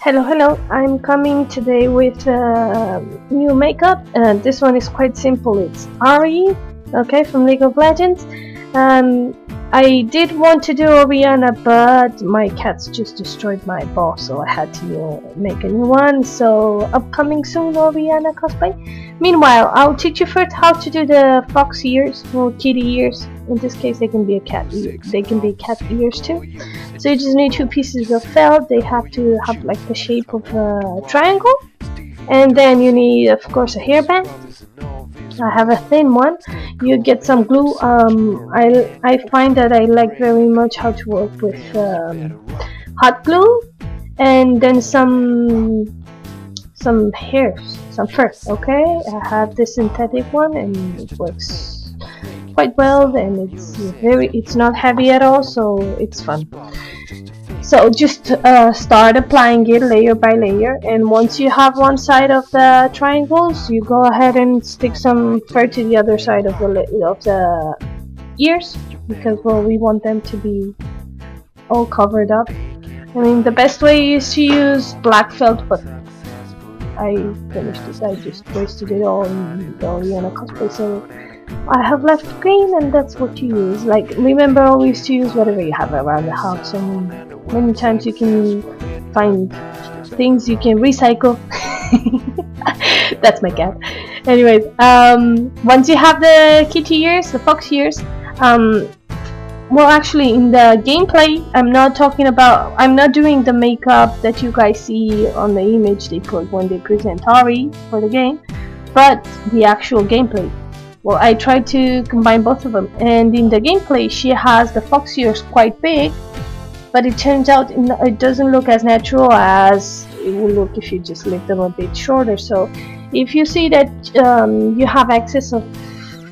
Hello. I'm coming today with new makeup. This one is quite simple. It's Ahri, okay, from League of Legends. I did want to do Oriana, but my cats just destroyed my ball, so I had to make a new one. So upcoming soon, Oriana cosplay. Meanwhile, I'll teach you first how to do the fox ears or kitty ears. In this case, they can be a cat. They can be cat ears too. So you just need two pieces of felt. They have to have like the shape of a triangle, and then you need, of course, a hairband. I have a thin one. You get some glue. I find that I like very much how to work with hot glue, and then some hairs, some fur. Okay, I have this synthetic one, and it works quite well, and it's not heavy at all, so it's fun. So just start applying it layer by layer, and once you have one side of the triangles, you go ahead and stick some fur to the other side of the ears, because well, we want them to be all covered up. I mean, the best way is to use black felt, but I finished it. I just wasted it all in the Oriana cosplay, so I have left green, and that's what you use. Like, remember always to use whatever you have around the house, and many times you can find things you can recycle. That's my cat. Anyways, once you have the kitty ears, the fox ears, well, actually, in the gameplay, I'm not doing the makeup that you guys see on the image they put when they present Ahri for the game, but the actual gameplay. Well, I tried to combine both of them, and in the gameplay she has the fox ears quite big, but it turns out it doesn't look as natural as it will look if you just leave them a bit shorter. So if you see that you have excess of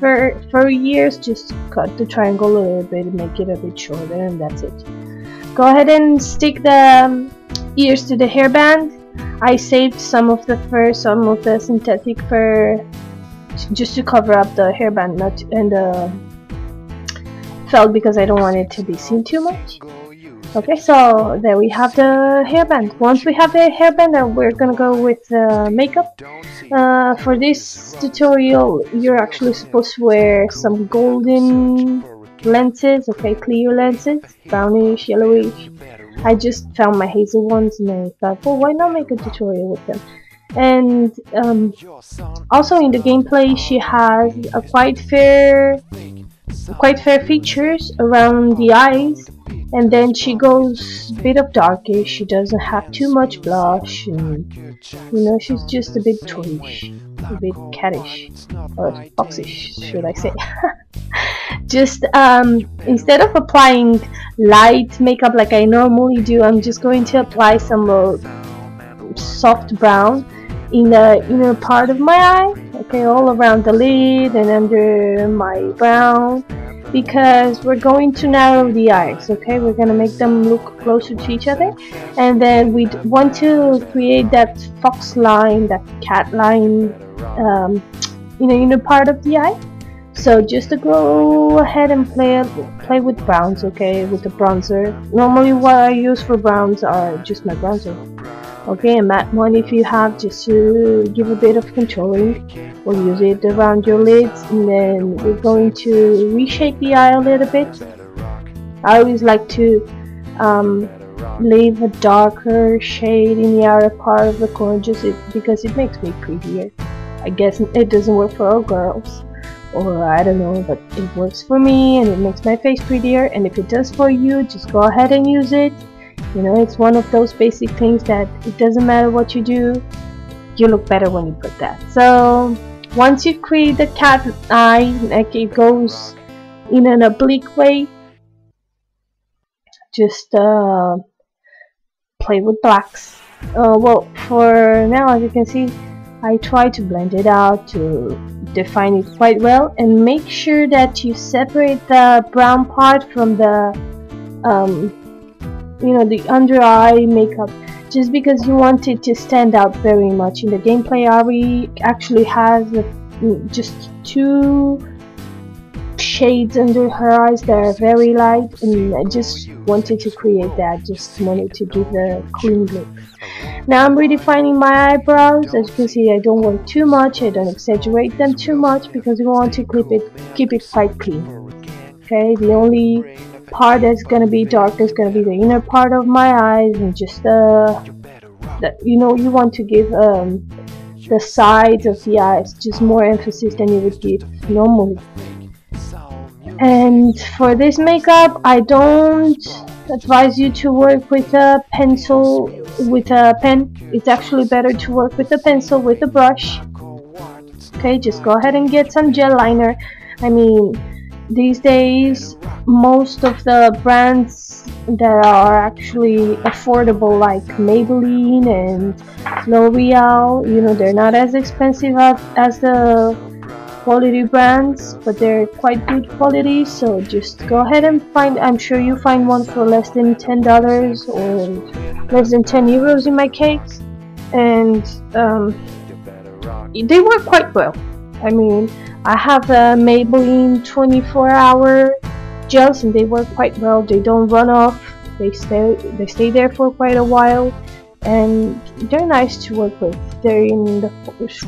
fur ears, just cut the triangle a little bit and make it a bit shorter, and that's it. Go ahead and stick the ears to the hairband. I saved some of the fur, some of the synthetic fur, just to cover up the hairband and the felt, because I don't want it to be seen too much. Okay, so there we have the hairband. Once we have the hairband, we're gonna go with makeup. For this tutorial, you're actually supposed to wear some golden lenses, okay, clear lenses, brownish, yellowish. I just found my hazel ones, and I thought, well, why not make a tutorial with them? And also in the gameplay, she has a quite fair features around the eyes, and then she goes a bit of darkish. She doesn't have too much blush, and you know, she's just a bit toyish, a bit cattish, or foxish, should I say. Just instead of applying light makeup like I normally do, I'm just going to apply some soft brown in the inner part of my eye, okay, all around the lid and under my brow, because we're going to narrow the eyes, okay, we're going to make them look closer to each other, and then we want to create that fox line, that cat line in the inner part of the eye. So just to go ahead and play with browns, okay, with the bronzer. Normally what I use for browns are just my bronzer. Okay, a matte one if you have, just to give a bit of contouring. We'll use it around your lids, and then we're going to reshape the eye a little bit. I always like to leave a darker shade in the outer part of the corner, just because it makes me prettier. I guess it doesn't work for all girls, or I don't know, but it works for me, and it makes my face prettier. And if it does for you, just go ahead and use it. You know, it's one of those basic things that it doesn't matter what you do, you look better when you put that. So once you create the cat eye, like it goes in an oblique way, just play with blacks. Well, for now, as you can see, I try to blend it out to define it quite well, and make sure that you separate the brown part from the you know, the under eye makeup, just because you want it to stand out very much. In the gameplay, Ahri actually has just two shades under her eyes that are very light, and I just wanted to create that, just wanted to give a clean look. Now I'm redefining my eyebrows. As you can see, I don't work too much. I don't exaggerate them too much because we want to keep it quite clean. Okay, the only part that's gonna be dark is gonna be the inner part of my eyes, and just you know, you want to give the sides of the eyes just more emphasis than you would give normally. And for this makeup, I don't advise you to work with a pencil, with a pen. It's actually better to work with a pencil, with a brush. Okay, just go ahead and get some gel liner. I mean, these days, most of the brands that are actually affordable, like Maybelline and L'Oreal, you know, they're not as expensive as the quality brands, but they're quite good quality. So just go ahead and find, I'm sure you find one for less than $10 or less than 10 euros in my case, and they work quite well. I mean, I have a Maybelline 24-hour gels, and they work quite well. They don't run off. They stay there for quite a while, and they're nice to work with. They're in the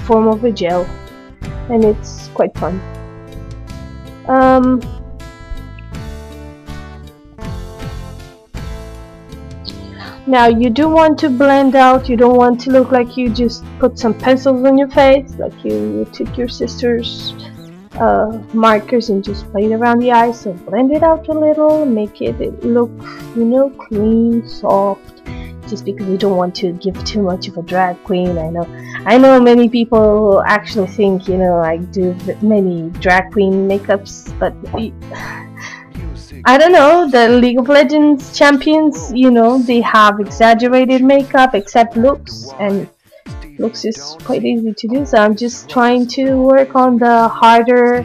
form of a gel, and it's quite fun. Now you do want to blend out. You don't want to look like you just put some pencils on your face, like you took your sister's markers and just played around the eyes. So blend it out a little, make it look, you know, clean, soft, just because you don't want to give too much of a drag queen. I know many people actually think, you know, I do many drag queen makeups, but I don't know, the League of Legends champions, you know, they have exaggerated makeup, except looks, and looks is quite easy to do. So I'm just trying to work on the harder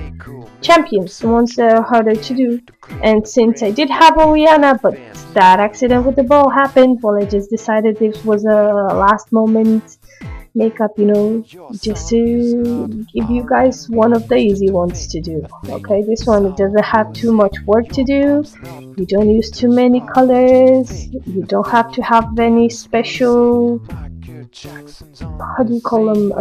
champions, the ones that are harder to do. And since I did have Oriana, but that accident with the ball happened, well, I just decided this was a last moment makeup, you know, just to give you guys one of the easy ones to do. Okay, this one, it doesn't have too much work to do. You don't use too many colors. You don't have to have any special, how do you call them,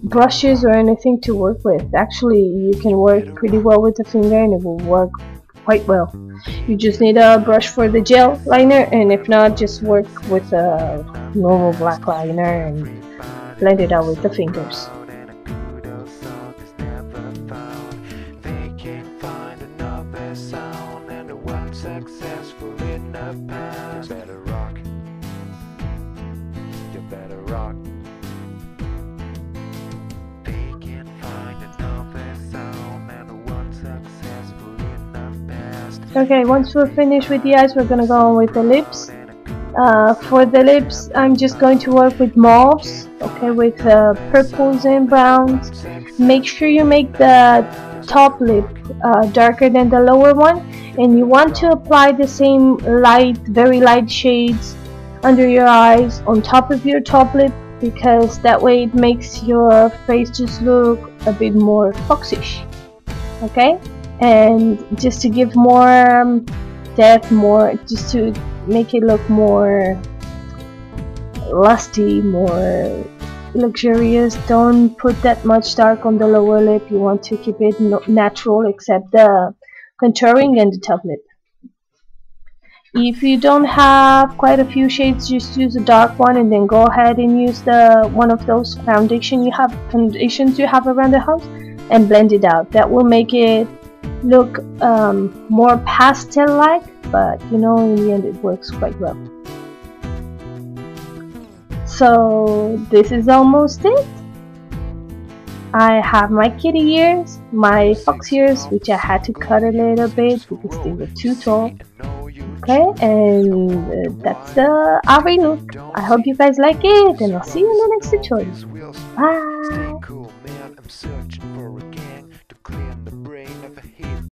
brushes or anything to work with. Actually, you can work pretty well with the finger, and it will work quite well. You just need a brush for the gel liner, and if not, just work with a normal black liner and blend it out with the fingers. Okay, once we're finished with the eyes, we're gonna go on with the lips. For the lips, I'm just going to work with mauves, okay, with purples and browns. Make sure you make the top lip darker than the lower one, and you want to apply the same light, very light shades under your eyes on top of your top lip, because that way it makes your face just look a bit more foxish. Okay, and just to give more depth, more, just to make it look more lusty, more luxurious. Don't put that much dark on the lower lip. You want to keep it natural, except the contouring and the top lip. If you don't have quite a few shades, just use a dark one, and then go ahead and use the one of those foundations you have around the house, and blend it out. That will make it look more pastel-like, but you know, in the end it works quite well. So this is almost it. I have my kitty ears, my fox ears, which I had to cut a little bit because they were too tall. Okay, and that's the Ahri look. I hope you guys like it, and I'll see you in the next tutorial. Bye!